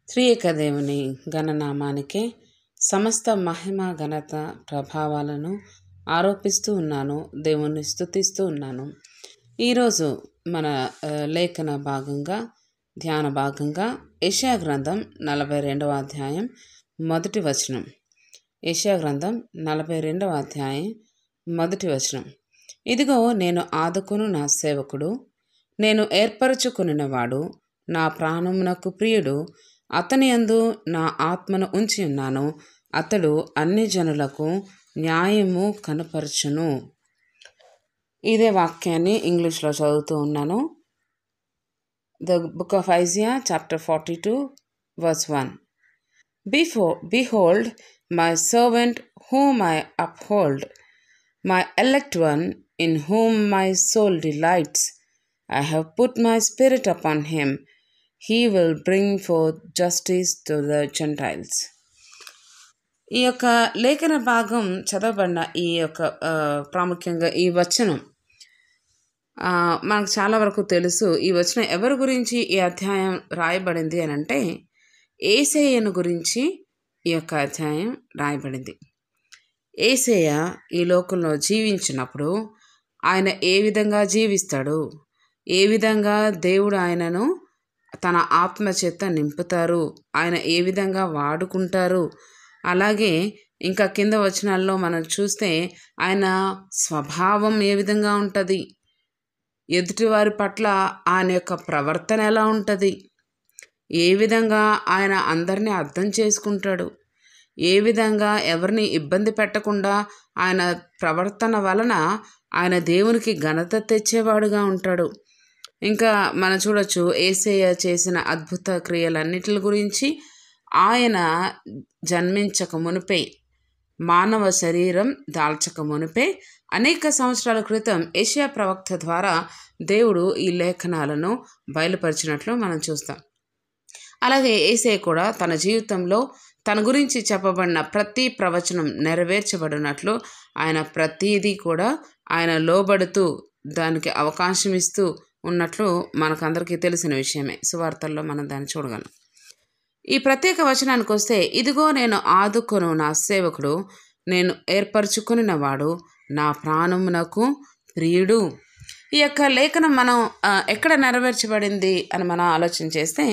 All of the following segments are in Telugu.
త్రియేక దేవుని ఘననామానికే సమస్త మహిమ ఘనత ప్రభావాలను ఆరోపిస్తూ ఉన్నాను. దేవుణ్ణి స్తుతిస్తూ ఉన్నాను. ఈరోజు మన లేఖన భాగంగా ధ్యాన భాగంగా యెషయా గ్రంథం 42వ అధ్యాయం మొదటి వచనం. యెషయా గ్రంథం 42వ అధ్యాయం మొదటి వచనం. ఇదిగో నేను ఆదుకొను నా సేవకుడు, నేను ఏర్పరచుకొనినవాడు, నా ప్రాణమునకు ప్రియుడు, అతని యందు నా ఆత్మను ఉంచి ఉన్నాను, అతడు అన్ని జనులకు న్యాయము కనపరచును. ఇదే వాక్యాన్ని ఇంగ్లీష్లో చదువుతూ ఉన్నాను. The book of Isaiah chapter 42 verse 1. Behold, my servant whom I uphold, my elect one in whom my soul delights. I have put my spirit upon him. He will bring forth justice to the Gentiles. ఈ యొక్క లేఖన భాగం చదవబడిన ఈ యొక్క ప్రాముఖ్యంగా ఈ వచనం మనకు చాలా వరకు తెలుసు. ఈ వచనం ఎవరి గురించి ఈ అధ్యాయం రాయబడింది అని అంటే యేసయ్యను గురించి ఈ యొక్క అధ్యాయం రాయబడింది. యేసయ్య ఈ లోకంలో జీవించినప్పుడు ఆయన ఏ విధంగా జీవిస్తాడు, ఏ విధంగా దేవుడు ఆయనను తన ఆత్మ చేత నింపుతారు, ఆయన ఏ విధంగా వాడుకుంటారు, అలాగే ఇంకా కింద వచనాల్లో మనం చూస్తే ఆయన స్వభావం ఏ విధంగా ఉంటుంది, ఎదుటివారి పట్ల ఆయన యొక్క ప్రవర్తన ఎలా ఉంటుంది, ఏ విధంగా ఆయన అందరినీ అర్థం చేసుకుంటాడు, ఏ విధంగా ఎవరిని ఇబ్బంది పెట్టకుండా ఆయన ప్రవర్తన వలన ఆయన దేవునికి ఘనత తెచ్చేవాడుగా ఉంటాడు. ఇంకా మనం చూడొచ్చు యేసయ్య చేసిన అద్భుత క్రియలన్నిటి గురించి. ఆయన జన్మించక మునిపే, మానవ శరీరం దాల్చక మునిపే అనేక సంవత్సరాల క్రితం యెషయా ప్రవక్త ద్వారా దేవుడు ఈ లేఖనాలను బయలుపరిచినట్లు మనం చూస్తాం. అలాగే యేసయ్య కూడా తన జీవితంలో తన గురించి చెప్పబడిన ప్రతి ప్రవచనం నెరవేర్చబడినట్లు ఆయన ప్రతీదీ కూడా ఆయన లోబడుతూ దానికి అవకాశం ఇస్తూ ఉన్నట్లు మనకందరికీ తెలిసిన విషయమే. సువార్తల్లో మనం దాన్ని చూడగలం. ఈ ప్రత్యేక వచనానికి వస్తే, ఇదిగో నేను ఆదుకొను నా సేవకుడు, నేను ఏర్పరచుకొనినవాడు, నా ప్రాణమునకు ప్రియుడు. ఈ యొక్క లేఖనం మనం ఎక్కడ నెరవేర్చబడింది అని మనం ఆలోచన చేస్తే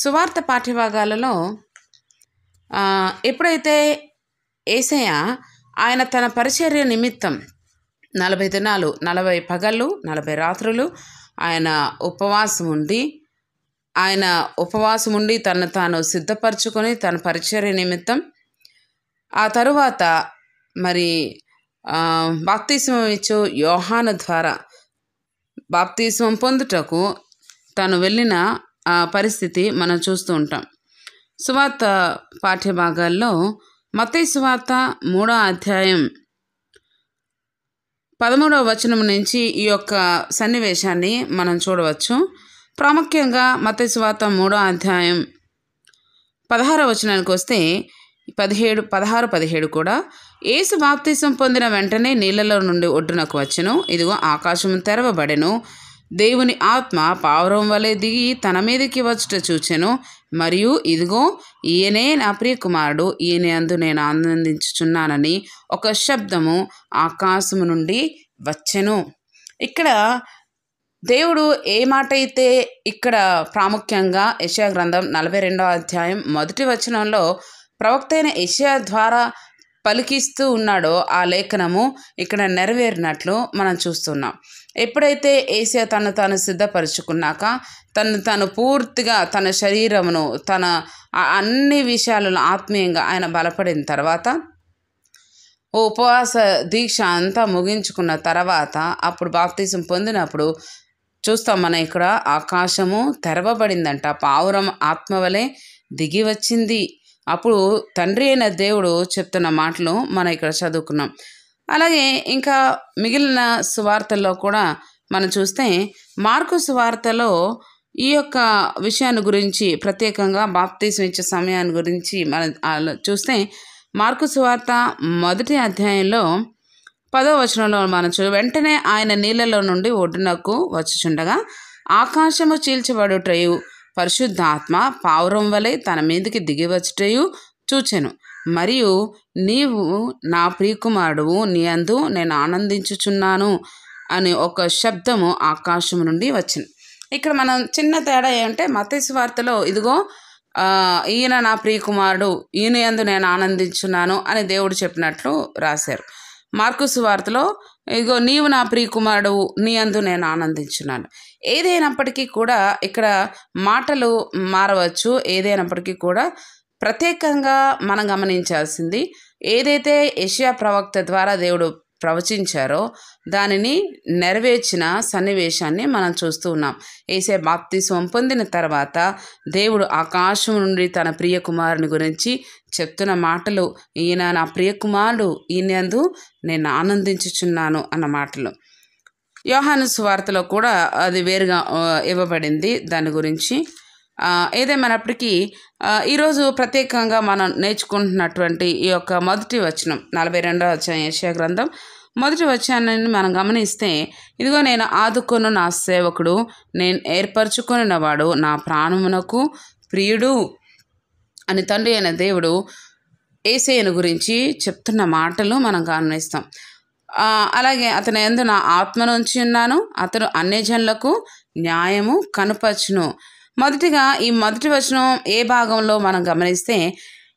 సువార్త పాఠ్యభాగాలలో ఎప్పుడైతే యేసయ్య ఆయన తన పరిచర్య నిమిత్తం 40 దినాలు 40 పగళ్ళు 40 రాత్రులు ఆయన ఉపవాసం ఉండి తను తాను సిద్ధపరచుకొని తన పరిచర్య నిమిత్తం ఆ తరువాత మరి బాప్తిస్మం ఇచ్చు యోహాను ద్వారా బాప్తిస్మం పొందుటకు తను వెళ్ళిన పరిస్థితి మనం చూస్తూ ఉంటాం. సువార్త పాఠ్యభాగాల్లో మత్తయి సువార్త 3వ అధ్యాయం 13వ వచనం నుంచి ఈ యొక్క సన్నివేశాన్ని మనం చూడవచ్చు. ప్రాముఖ్యంగా మత్తయి సువార్త 3వ అధ్యాయం 16వ వచనానికి వస్తే 16-17 కూడా, యేసు బాప్తిసం పొందిన వెంటనే నీళ్ళలో నుండి ఒడ్డునకు వచ్చెను. ఇదిగో ఆకాశం తెరవబడెను, దేవుని ఆత్మ పావురం వలె దిగి తన మీదకి వచ్చుట చూచెను. మరియు ఇదిగో ఈయనే నా ప్రియ కుమారుడు, ఈయన యందు నేను ఆనందించుచున్నానని ఒక శబ్దము ఆకాశము నుండి వచ్చెను. ఇక్కడ దేవుడు ఏ మాట అయితే ఇక్కడ ప్రాముఖ్యంగా యెషయా గ్రంథం 42వ అధ్యాయం మొదటి వచనంలో ప్రవక్త అయిన యెషయా ద్వారా పలికిస్తూ ఉన్నాడో ఆ లేఖనము ఇక్కడ నెరవేరినట్లు మనం చూస్తున్నాం. ఎప్పుడైతే యేసయ్య తను తాను సిద్ధపరచుకున్నాక తను పూర్తిగా తన శరీరమును తన అన్ని విషయాలను ఆత్మీయంగా ఆయన బలపడిన తర్వాత ఉపవాస దీక్ష అంతా ముగించుకున్న తర్వాత అప్పుడు బాప్తిసం పొందినప్పుడు చూస్తాం మనం ఇక్కడ ఆకాశము తెరవబడిందంట, పావురం ఆత్మ వలె దిగి వచ్చింది. అప్పుడు తండ్రి అయిన దేవుడు చెప్తున్న మాటలు మనం ఇక్కడ చదువుకున్నాం. అలాగే ఇంకా మిగిలిన సువార్తల్లో కూడా మనం చూస్తే మార్కు సువార్తలో ఈ యొక్క విషయాన్ని గురించి ప్రత్యేకంగా బాప్తిసం ఇచ్చే సమయాన్ని గురించి మనం చూస్తే మార్కు సువార్త 1వ అధ్యాయంలో 10వ వచనంలో మనం వెంటనే ఆయన నీళ్ళలో నుండి ఒడ్డునకు వచ్చుచుండగా ఆకాశము చీల్చబడుటయు పరిశుద్ధాత్మ పావురం వలె తన మీదకి దిగివచ్చుటయు చూచెను. మరియు నీవు నా ప్రియకుమారుడువు, నీ యందు నేను ఆనందించుచున్నాను అని ఒక శబ్దము ఆకాశం నుండి వచ్చింది. ఇక్కడ మనం చిన్న తేడా ఏంటంటే మత్తయి సువార్తలో ఇదిగో ఈయన నా ప్రియకుమారుడు, ఈయన యందు నేను ఆనందించున్నాను అని దేవుడు చెప్పినట్లు రాశారు. మార్కు సువార్తలో ఇదిగో నీవు నా ప్రియకుమారుడు, నీ యందు నేను ఆనందించున్నాను. ఏదైనప్పటికీ కూడా ఇక్కడ మాటలు మారవచ్చు. ఏదైనప్పటికీ కూడా ప్రత్యేకంగా మనం గమనించాల్సింది ఏదైతే యెషయా ప్రవక్త ద్వారా దేవుడు ప్రవచించారో దానిని నెరవేర్చిన సన్నివేశాన్ని మనం చూస్తూ ఉన్నాం. యేసయ్య బాప్తిస్మం పొందిన తర్వాత దేవుడు ఆకాశం నుండి తన ప్రియ కుమారుని గురించి చెప్తున్న మాటలు, ఈయన నా ప్రియ కుమారుడు, ఈయనందు నేను ఆనందించుచున్నాను అన్న మాటలు. యోహాను సువార్తలో కూడా అది వేరుగా ఇవ్వబడింది దాని గురించి. ఏదేమైనప్పటికీ ఈరోజు ప్రత్యేకంగా మనం నేర్చుకుంటున్నటువంటి ఈ యొక్క మొదటి వచనం 42వ అధ్యాయం యెషయా గ్రంథం మొదటి వచనాన్ని మనం గమనిస్తే, ఇదిగో నేను ఆదుకొను నా సేవకుడు, నేను ఏర్పరచుకొనినవాడు, నా ప్రాణమునకు ప్రియుడు అని తండ్రి అయిన దేవుడు యేసయ్యను గురించి చెప్తున్న మాటలు మనం గమనిస్తాం. అలాగే అతని యందు నా ఆత్మను ఉంచి ఉన్నాను, అతడు అన్యజనులకు న్యాయము కనుపరచును. మొదటిగా ఈ మొదటి వచనం ఏ భాగంలో మనం గమనిస్తే,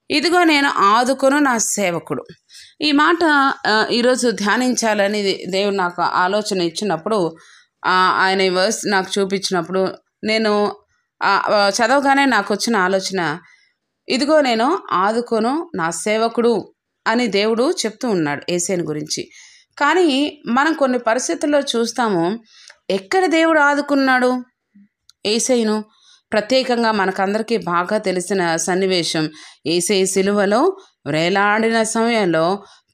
ఇదిగో నేను ఆదుకొను నా సేవకుడు. ఈ మాట ఈరోజు ధ్యానించాలని దేవుడు నాకు ఆలోచన ఇచ్చినప్పుడు, ఆయన ఈ వర్స్ నాకు చూపించినప్పుడు నేను చదవగానే నాకు వచ్చిన ఆలోచన, ఇదిగో నేను ఆదుకొను నా సేవకుడు అని దేవుడు చెప్తూ ఉన్నాడు యేసయ్యను గురించి. కానీ మనం కొన్ని పరిస్థితుల్లో చూస్తాము, ఎక్కడ దేవుడు ఆదుకున్నాడు యేసయ్యను? ప్రత్యేకంగా మనకందరికీ బాగా తెలిసిన సన్నివేశం, యేసయ్య సిలువలో వేలాడిన సమయంలో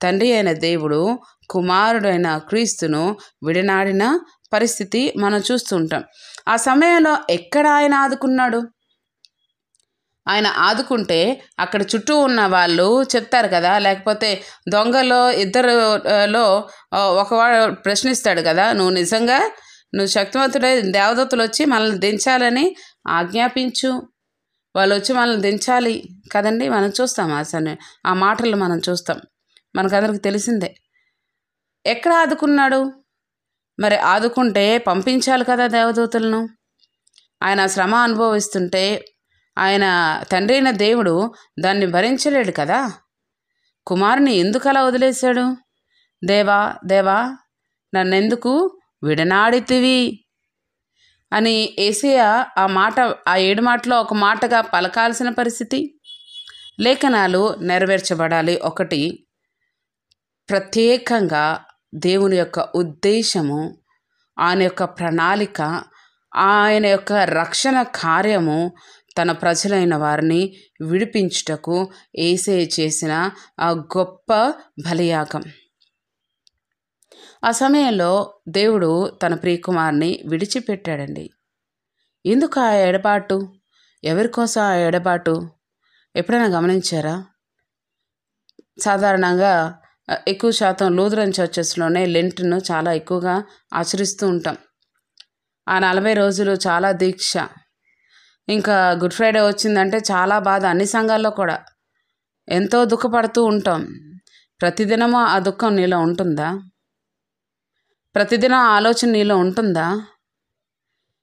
తండ్రి అయిన దేవుడు కుమారుడైన క్రీస్తును విడనాడిన పరిస్థితి మనం చూస్తుంటాం. ఆ సమయంలో ఎక్కడ ఆయన ఆదుకున్నాడు? ఆయన ఆదుకుంటే అక్కడ చుట్టూ ఉన్న వాళ్ళు చెప్తారు కదా, లేకపోతే దొంగలో ఇద్దరులో ఒకవాడు ప్రశ్నిస్తాడు కదా, నువ్వు శక్తివంతుడై దేవదూతలు వచ్చి మనల్ని దించాలని ఆజ్ఞాపించు, వాళ్ళు వచ్చి మనల్ని దించాలి కదండి. మనం చూస్తాం ఆ మాటలు మనం చూస్తాం, మనకందరికి తెలిసిందే. ఎక్కడ ఆదుకున్నాడు? మరి ఆదుకుంటే పంపించాలి కదా దేవదూతలను. ఆయన శ్రమ అనుభవిస్తుంటే ఆయన తండ్రి అయిన దేవుడు దాన్ని భరించలేడు కదా. కుమారుని ఎందుకు అలా వదిలేశాడు? దేవా దేవా నన్నెందుకు విడనాడితివి అని యేసయ్య ఆ 7 మాటలో ఒక మాటగా పలకాల్సిన పరిస్థితి. లేఖనాలు నెరవేర్చబడాలి. ఒకటి, ప్రత్యేకంగా దేవుని యొక్క ఉద్దేశము, ఆయన యొక్క ప్రణాళిక, ఆయన యొక్క రక్షణ కార్యము తన ప్రజలైన వారిని విడిపించుటకు యేసయ్య చేసిన ఆ గొప్ప బలియాగం. ఆ సమయంలో దేవుడు తన ప్రియకుమారుని విడిచిపెట్టాడండి. ఎందుకు ఆ ఎడబాటు? ఎవరి కోసం ఆ ఎడబాటు? ఎప్పుడైనా గమనించారా? సాధారణంగా ఎక్కువ శాతం లూథరన్ చర్చెస్లోనే లెంట్ను చాలా ఎక్కువగా ఆచరిస్తూ ఉంటాం. ఆ 40 రోజులు చాలా దీక్ష. ఇంకా గుడ్ ఫ్రైడే వచ్చిందంటే చాలా బాధ. అన్ని సంఘాల్లో కూడా ఎంతో దుఃఖపడుతూ ఉంటాం. ప్రతిదినము ఆ దుఃఖం నీలో ఉంటుందా? ప్రతిదినం ఆలోచన నీలో ఉంటుందా?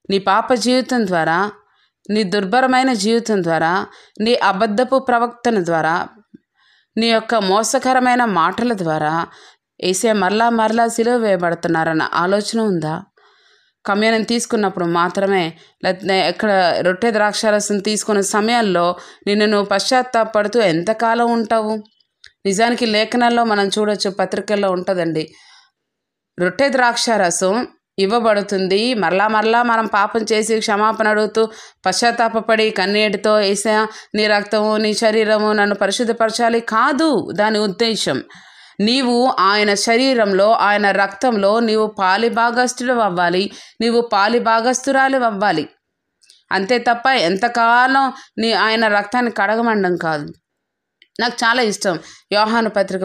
నీ పాప జీవితం ద్వారా, నీ దుర్భరమైన జీవితం ద్వారా, నీ అబద్ధపు ప్రవక్తన ద్వారా, నీ యొక్క మోసకరమైన మాటల ద్వారా యేసయ్య మరలా సిలువ వేయబడుతున్నారన్న ఆలోచన ఉందా? కమ్యూనియన్ తీసుకున్నప్పుడు మాత్రమే, లేకపోతే ఎక్కడ రొట్టె ద్రాక్షారసం తీసుకునే సమయాల్లో నువ్వు పశ్చాత్తాపడుతూ ఎంతకాలం ఉంటావు? నిజానికి లేఖనాల్లో మనం చూడొచ్చు, పత్రికల్లో ఉంటుందండి. రొట్టె ద్రాక్షారసం ఇవ్వబడుతుంది, మరలా మనం పాపం చేసి క్షమాపణ అడుగుతూ పశ్చాత్తాపడి కన్నీటితో యేసయ్య నీ రక్తము నీ శరీరము నన్ను పరిశుద్ధపరచాలి కాదు దాని ఉద్దేశం. నీవు ఆయన శరీరంలో ఆయన రక్తంలో నీవు పాలిభాగస్తుడు అవ్వాలి, నీవు పాలిభాగస్తురాలు అవ్వాలి. అంతే తప్ప ఎంతకాలం ఆయన రక్తాన్ని కడగమండం కాదు. నాకు చాలా ఇష్టం యోహాను పత్రిక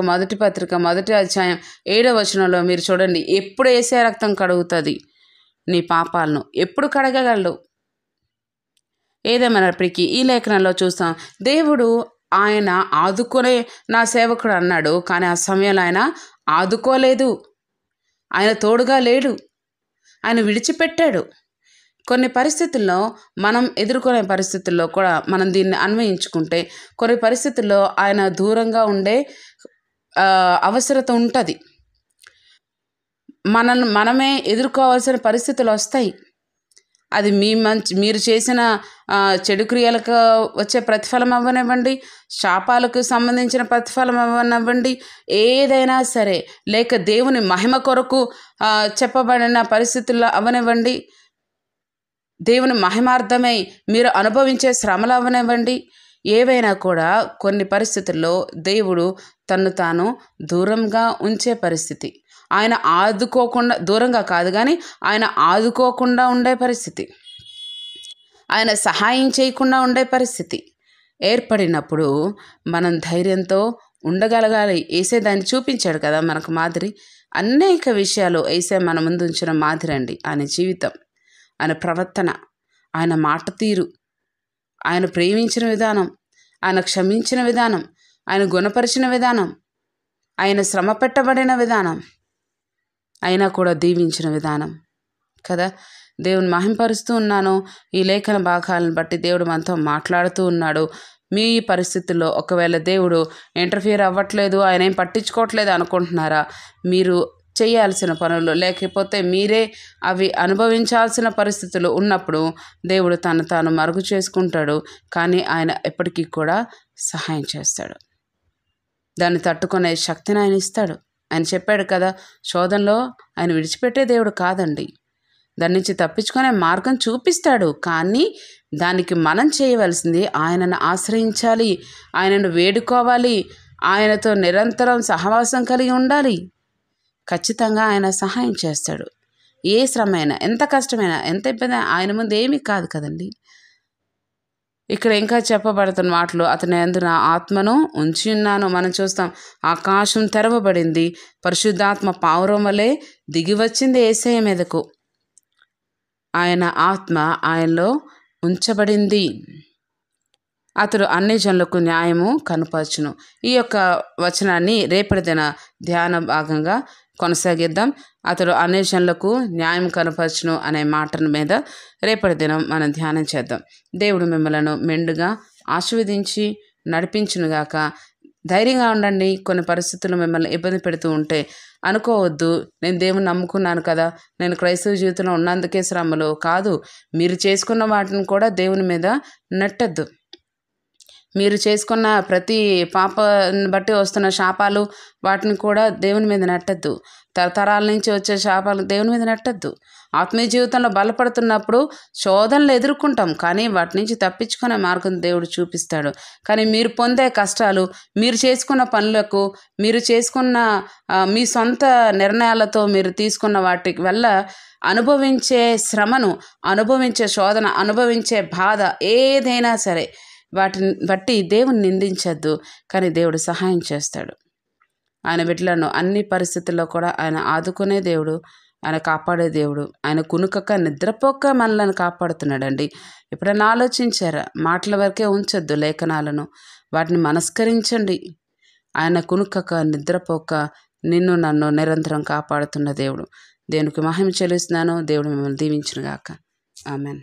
మొదటి అధ్యాయం 7వ వచనంలో మీరు చూడండి, ఎప్పుడు యేసయ్య రక్తం కడుగుతుంది నీ పాపాలను? ఎప్పుడు కడగగలడు? ఏదేమైనప్పటికీ ఈ లేఖనంలో చూస్తాం, దేవుడు ఆయన ఆదుకునే నా సేవకుడు అన్నాడు, కానీ ఆ సమయంలో ఆయన ఆదుకోలేదు, ఆయన తోడుగా లేడు, ఆయన విడిచిపెట్టాడు. కొన్ని పరిస్థితుల్లో మనం ఎదుర్కొనే పరిస్థితుల్లో కూడా మనం దీన్ని అన్వయించుకుంటే కొన్ని పరిస్థితుల్లో ఆయన దూరంగా ఉండే అవసరత ఉంటుంది. మనమే ఎదుర్కోవాల్సిన పరిస్థితులు వస్తాయి. అది మీరు చేసిన చెడు క్రియలకు వచ్చే ప్రతిఫలం అవ్వనివ్వండి, శాపాలకు సంబంధించిన ప్రతిఫలం అవ్వనివ్వండి, ఏదైనా సరే, లేక దేవుని మహిమ కొరకు చెప్పబడిన పరిస్థితుల్లో అవ్వనివ్వండి, దేవుని మహిమార్థమై మీరు అనుభవించే శ్రమలు అవ్వనివ్వండి, ఏవైనా కూడా కొన్ని పరిస్థితుల్లో దేవుడు తన్ను తాను దూరంగా ఉంచే పరిస్థితి, ఆయన ఆదుకోకుండా, దూరంగా కాదు కానీ ఆయన ఆదుకోకుండా ఉండే పరిస్థితి, ఆయన సహాయం చేయకుండా ఉండే పరిస్థితి ఏర్పడినప్పుడు మనం ధైర్యంతో ఉండగలగాలి. యేసే దాన్ని చూపించాడు కదా మనకు మాదిరి. అనేక విషయాలు యేసే మన ముందు ఉంచిన మాదిరి అండి. ఆయన జీవితం, ఆయన ప్రవర్తన, ఆయన మాట తీరు, ఆయన ప్రేమించిన విధానం, ఆయన క్షమించిన విధానం, ఆయన గుణపరిచిన విధానం, ఆయన శ్రమ పెట్టబడిన విధానం, అయినా కూడా దీవించిన విధానం కదా. దేవుని మహింపరుస్తూ ఉన్నాను. ఈ లేఖన భాగాలను బట్టి దేవుడు మనతో మాట్లాడుతూ ఉన్నాడు. మీ పరిస్థితుల్లో ఒకవేళ దేవుడు ఇంటర్ఫియర్ అవ్వట్లేదు, ఆయన ఏం పట్టించుకోవట్లేదు అనుకుంటున్నారా? మీరు చేయాల్సిన పనులు లేకపోతే మీరే అవి అనుభవించాల్సిన పరిస్థితులు ఉన్నప్పుడు దేవుడు తను తాను మరుగు చేసుకుంటాడు, కానీ ఆయన ఎప్పటికీ కూడా సహాయం చేస్తాడు. దాన్ని తట్టుకునే శక్తిని ఆయన ఇస్తాడు. ఆయన చెప్పాడు కదా, శోధనలో ఆయన విడిచిపెట్టే దేవుడు కాదండి, దాని నుంచి తప్పించుకునే మార్గం చూపిస్తాడు. కానీ దానికి మనం చేయవలసింది ఆయనను ఆశ్రయించాలి, ఆయనను వేడుకోవాలి, ఆయనతో నిరంతరం సహవాసం కలిగి ఉండాలి. ఖచ్చితంగా ఆయన సహాయం చేస్తాడు. ఏ శ్రమైనా, ఎంత కష్టమైనా, ఎంత ఇబ్బంది, ఆయన ముందు ఏమీ కాదు కదండి. ఇక్కడ ఇంకా చెప్పబడుతున్న మాటలు, అతని యందు నా ఆత్మను ఉంచి ఉన్నాను. మనం చూస్తాం, ఆకాశం తెరవబడింది, పరిశుద్ధాత్మ పావురం వలె దిగి వచ్చింది యేసయ్య మీదకు. ఆయన ఆత్మ ఆయనలో ఉంచబడింది. అతడు అన్ని జనులకు న్యాయము కనుపరచును. ఈ యొక్క వచనాన్ని రేపటి దిన ధ్యాన భాగంగా కొనసాగిద్దాం. అతడు అన్ని జనులకు న్యాయం కనుపరచును అనే మాటల మీద రేపటి దినం మనం ధ్యానం చేద్దాం. దేవుడు మిమ్మలను మెండుగా ఆశీర్వదించి నడిపించునుగాక. ధైర్యంగా ఉండండి. కొన్ని పరిస్థితులు మిమ్మల్ని ఇబ్బంది పెడుతూ ఉంటే అనుకోవద్దు, నేను దేవుని నమ్ముకున్నాను కదా, నేను క్రైస్తవ జీవితంలో ఉన్నందుకే శ్రమలు కాదు. మీరు చేసుకున్న వాటిని కూడా దేవుని మీద నెట్టద్దు. మీరు చేసుకున్న ప్రతి పాపాన్ని బట్టి వస్తున్న శాపాలు వాటిని కూడా దేవుని మీద నెట్టద్దు. తరతరాల నుంచి వచ్చే శాపాలు దేవుని మీద నెట్టద్దు. ఆత్మీయ జీవితంలో బలపడుతున్నప్పుడు శోధనలు ఎదుర్కొంటాం, కానీ వాటి నుంచి తప్పించుకునే మార్గం దేవుడు చూపిస్తాడు. కానీ మీరు పొందే కష్టాలు, మీరు చేసుకున్న పనులకు, మీరు చేసుకున్న మీ సొంత నిర్ణయాలతో మీరు తీసుకున్న వాటి వల్ల అనుభవించే శ్రమను, అనుభవించే శోధన, అనుభవించే బాధ ఏదైనా సరే వాటిని బట్టి దేవుని నిందించద్దు, కానీ దేవుడు సహాయం చేస్తాడు. ఆయన బిడ్డలను అన్ని పరిస్థితుల్లో కూడా ఆయన ఆదుకునే దేవుడు, ఆయన కాపాడే దేవుడు. ఆయన కునుకక నిద్రపోక మనల్ని కాపాడుతున్నాడండి. ఎప్పుడైనా ఆలోచించారా? మాటల వరకే ఉంచొద్దు లేఖనాలను, వాటిని మనస్కరించండి. ఆయన కునుకక నిద్రపోక నిన్ను నన్ను నిరంతరం కాపాడుతున్న దేవుడు. దేవునికి మహిమ చెల్లిస్తున్నాను. దేవుడు మిమ్మల్ని దీవించునుగాక. ఆమెన్.